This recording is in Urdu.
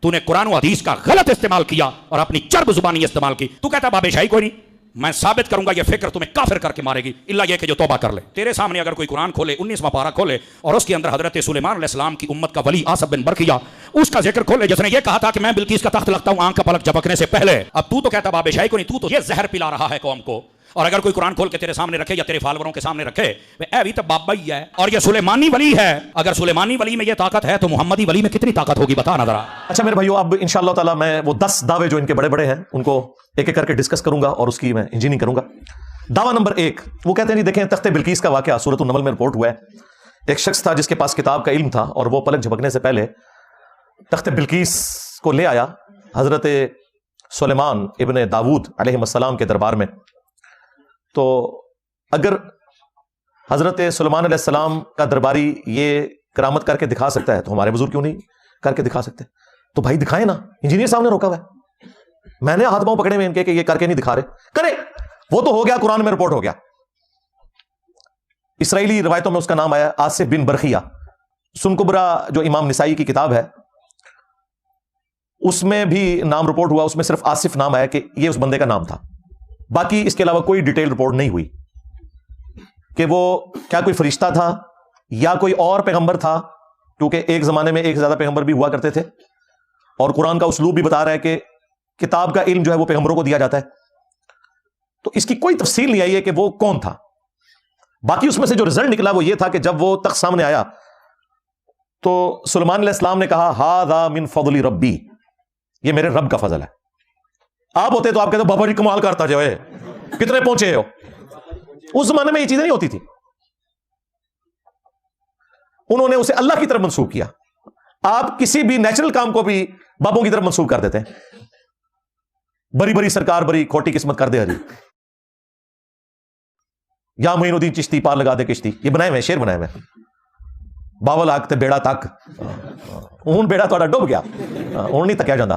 تو نے قرآن و حدیث کا غلط استعمال کیا اور اپنی چرب زبانی استعمال کی. تو کہتا باب شاہی کوئی نہیں. میں ثابت کروں گا یہ فکر تمہیں کافر کر کے مارے گی الا یہ کہ جو توبہ کر لے. تیرے سامنے اگر کوئی قرآن کھولے 19واں پارہ کھولے اور اس کے اندر حضرت سلیمان علیہ السلام کی امت کا ولی آصف بن برقیہ اس کا ذکر کھولے جس نے یہ کہا تھا کہ میں بلقیس کا تخت لگتا ہوں آنکھ کا پلک جھپکنے سے پہلے. اب تو کہتا باب شاہی کو نہیں, تو یہ زہر پلا رہا ہے قوم کو. اور اگر کوئی قرآن کھول کے تیرے سامنے رکھے یا تیرے فالوروں کے سامنے رکھے اے بھی تو بابا ہی ہے اور یہ سلیمانی ولی ہے. اگر سلیمانی ولی میں یہ طاقت ہے تو محمدی ولی میں کتنی طاقت ہوگی بتا نا ذرا. اچھا میرے بھائیو, اب انشاءاللہ تعالی میں وہ 10 دعوے جو ان کے بڑے بڑے ہیں ان کو ایک ایک کر کے ڈسکس کروں گا اور اس کی میں انجینئرنگ کروں گا. دعویٰ نمبر 1, وہ کہتے ہیں دیکھیں تخت بلقیس کا واقعہ سورۃ النمل میں رپورٹ ہوا ہے. ایک شخص تھا جس کے پاس کتاب کا علم تھا اور وہ پلک جھپکنے سے پہلے تخت بلقیس کو لے آیا حضرت سلیمان ابن داود علیہ السلام کے دربار میں. تو اگر حضرت سلیمان علیہ السلام کا درباری یہ کرامت کر کے دکھا سکتا ہے تو ہمارے بزرگ کیوں نہیں کر کے دکھا سکتے؟ تو بھائی دکھائیں نا. انجینئر صاحب نے روکا ہوا ہے, میں نے ہاتھ پاؤں پکڑے ہوئے ان کے کہ یہ کر کے نہیں دکھا رہے. کرے, وہ تو ہو گیا, قرآن میں رپورٹ ہو گیا. اسرائیلی روایتوں میں اس کا نام آیا آصف بن برقیہ. سن کبرا جو امام نسائی کی کتاب ہے اس میں بھی نام رپورٹ ہوا, اس میں صرف آصف نام آیا کہ یہ اس بندے کا نام تھا. باقی اس کے علاوہ کوئی ڈیٹیل رپورٹ نہیں ہوئی کہ وہ کیا کوئی فرشتہ تھا یا کوئی اور پیغمبر تھا, کیونکہ ایک زمانے میں ایک سے زیادہ پیغمبر بھی ہوا کرتے تھے اور قرآن کا اسلوب بھی بتا رہا ہے کہ کتاب کا علم جو ہے وہ پیغمبروں کو دیا جاتا ہے. تو اس کی کوئی تفصیل نہیں آئی ہے کہ وہ کون تھا. باقی اس میں سے جو رزلٹ نکلا وہ یہ تھا کہ جب وہ تخت سامنے آیا تو سلیمان علیہ السلام نے کہا ھذا من فضل ربی, یہ میرے رب کا فضل ہے. آپ ہوتے تو آپ کہتے بابا جی کمال کرتا جو ہے, کتنے پہنچے ہو. اس زمانے میں یہ چیزیں نہیں ہوتی تھی, انہوں نے اسے اللہ کی طرف منسوخ کیا. آپ کسی بھی نیچرل کام کو بھی بابوں کی طرف منسوخ کر دیتے ہیں. بڑی بڑی سرکار بڑی کھوٹی قسمت کر دے ہری, یا معین الدین چشتی پار لگا دے کشتی, یہ بنائے ہوئے شیر بنائے ہوئے. باول آگ تے بیڑا تک, ہوں بیڑا تھوڑا ڈوب گیا, ہوں نہیں تکیا جاندہ.